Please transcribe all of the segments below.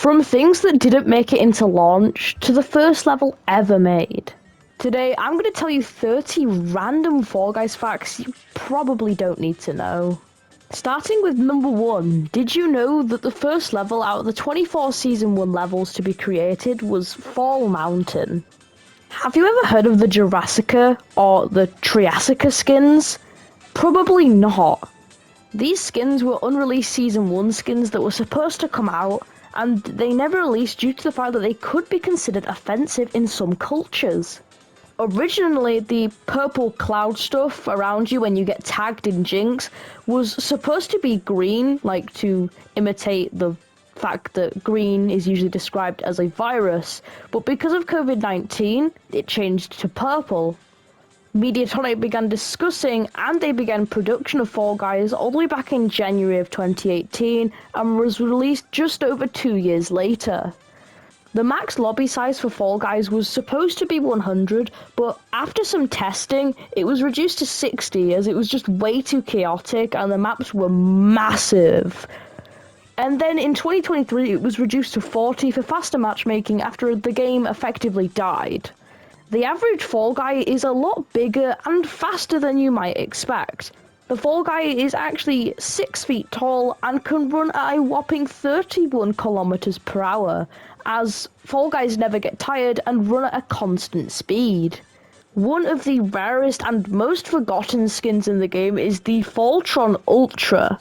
From things that didn't make it into launch to the first level ever made. Today, I'm going to tell you 30 random Fall Guys facts you probably don't need to know. Starting with number 1, did you know that the first level out of the 24 Season 1 levels to be created was Fall Mountain? Have you ever heard of the Jurassica or the Triassica skins? Probably not. These skins were unreleased Season 1 skins that were supposed to come out, and they never released due to the fact that they could be considered offensive in some cultures. Originally, the purple cloud stuff around you when you get tagged in Jinx was supposed to be green, like to imitate the fact that green is usually described as a virus, but because of COVID-19, it changed to purple. Mediatonic began discussing and they began production of Fall Guys all the way back in January of 2018 and was released just over 2 years later. The max lobby size for Fall Guys was supposed to be 100, but after some testing, it was reduced to 60 as it was just way too chaotic and the maps were massive. And then in 2023, it was reduced to 40 for faster matchmaking after the game effectively died. The average Fall Guy is a lot bigger and faster than you might expect. The Fall Guy is actually 6 feet tall and can run at a whopping 31 kilometers per hour, as Fall Guys never get tired and run at a constant speed. One of the rarest and most forgotten skins in the game is the Falltron Ultra.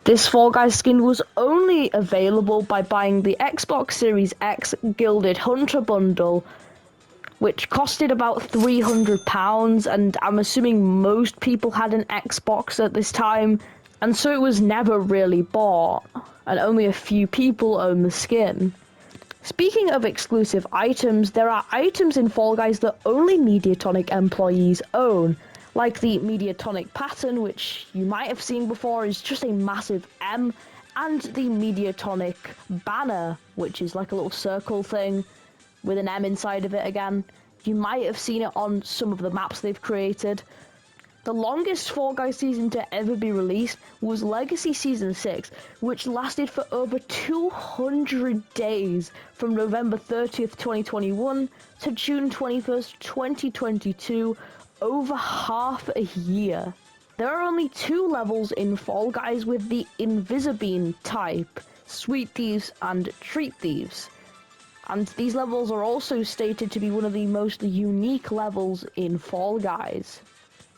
This Fall Guys skin was only available by buying the Xbox Series X Gilded Hunter bundle, which costed about £300, and I'm assuming most people had an Xbox at this time, and so it was never really bought, and only a few people own the skin. Speaking of exclusive items, there are items in Fall Guys that only Mediatonic employees own, like the Mediatonic pattern, which you might have seen before is just a massive M, and the Mediatonic banner, which is like a little circle thing with an M inside of it again. You might have seen it on some of the maps they've created. The longest Fall Guys season to ever be released was Legacy Season 6, which lasted for over 200 days from November 30th, 2021 to June 21st, 2022, over half a year. There are only 2 levels in Fall Guys with the Invisibeam type, Sweet Thieves and Treat Thieves. And these levels are also stated to be one of the most unique levels in Fall Guys.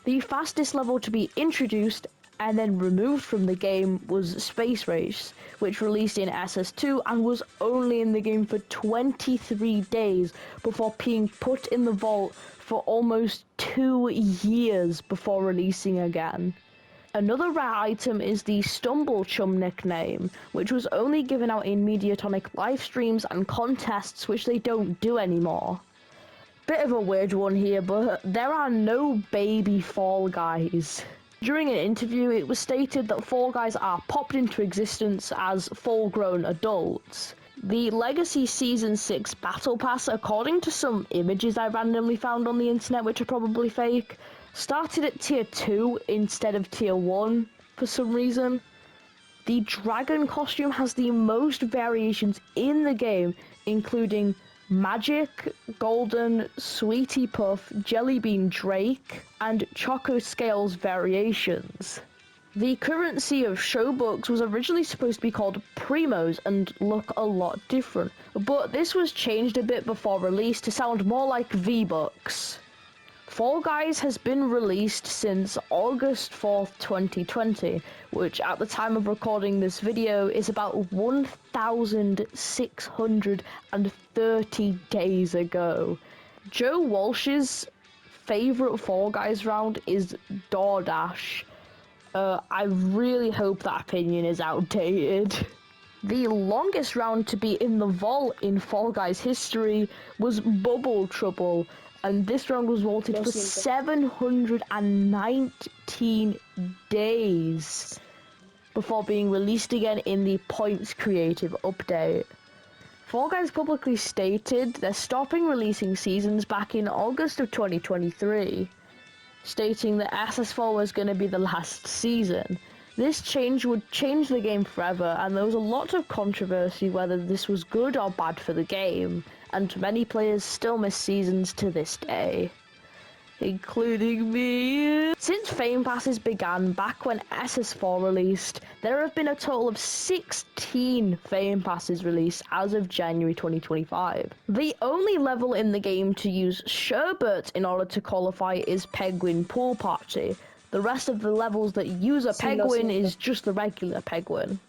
The fastest level to be introduced and then removed from the game was Space Race, which released in SS2 and was only in the game for 23 days before being put in the vault for almost 2 years before releasing again. Another rare item is the Stumble Chum nickname, which was only given out in Mediatonic live streams and contests, which they don't do anymore. Bit of a weird one here, but there are no baby Fall Guys. During an interview, it was stated that Fall Guys are popped into existence as full-grown adults. The Legacy Season 6 Battle Pass, according to some images I randomly found on the internet, which are probably fake, started at Tier 2 instead of Tier 1 for some reason. The dragon costume has the most variations in the game, including Magic, Golden, Sweetie Puff, Jellybean Drake, and Choco Scales variations. The currency of Showbucks was originally supposed to be called Primos and look a lot different, but this was changed a bit before release to sound more like V-Bucks. Fall Guys has been released since August 4th, 2020, which at the time of recording this video is about 1,630 days ago. Joe Walsh's favourite Fall Guys round is DoorDash. I really hope that opinion is outdated. The longest round to be in the vault in Fall Guys history was Bubble Trouble, and this round was vaulted for 719 days before being released again in the Points Creative update. Fall Guys publicly stated they're stopping releasing seasons back in August of 2023, stating that SS4 was going to be the last season. This change would change the game forever, and there was a lot of controversy whether this was good or bad for the game, and many players still miss seasons to this day. Including me. Since Fame Passes began back when SS4 released, there have been a total of 16 Fame Passes released as of January 2025. The only level in the game to use Sherbet in order to qualify is Penguin Pool Party. The rest of the levels that use a Penguin is just the regular Penguin.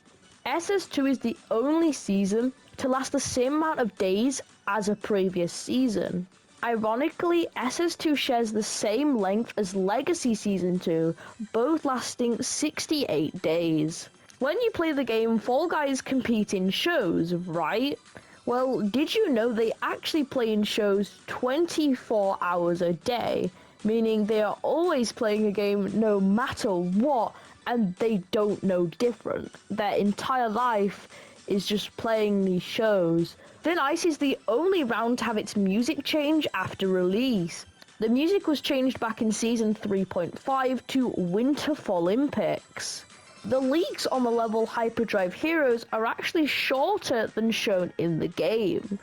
SS2 is the only season to last the same amount of days as a previous season. Ironically, SS2 shares the same length as Legacy Season 2, both lasting 68 days. When you play the game, Fall Guys compete in shows, right? Well, did you know they actually play in shows 24 hours a day, meaning they are always playing a game no matter what, and they don't know different. Their entire life is just playing these shows. Thin Ice is the only round to have its music change after release. The music was changed back in Season 3.5 to Winter Olympics. The leaks on the level Hyperdrive Heroes are actually shorter than shown in the game.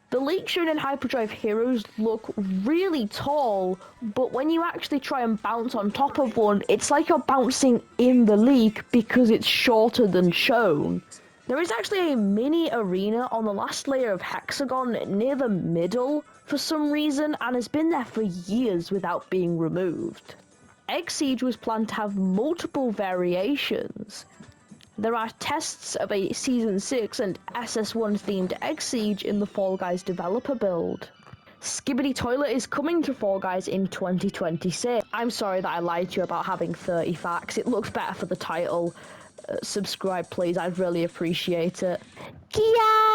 The leaks shown in Hyperdrive Heroes look really tall, but when you actually try and bounce on top of one, it's like you're bouncing in the leak because it's shorter than shown. There is actually a mini arena on the last layer of Hexagon near the middle for some reason, and has been there for years without being removed. Egg Siege was planned to have multiple variations. There are tests of a Season 6 and SS1 themed Egg Siege in the Fall Guys developer build. Skibidi Toilet is coming to Fall Guys in 2026. I'm sorry that I lied to you about having 30 facts. It looks better for the title. Subscribe please, I'd really appreciate it. Kia!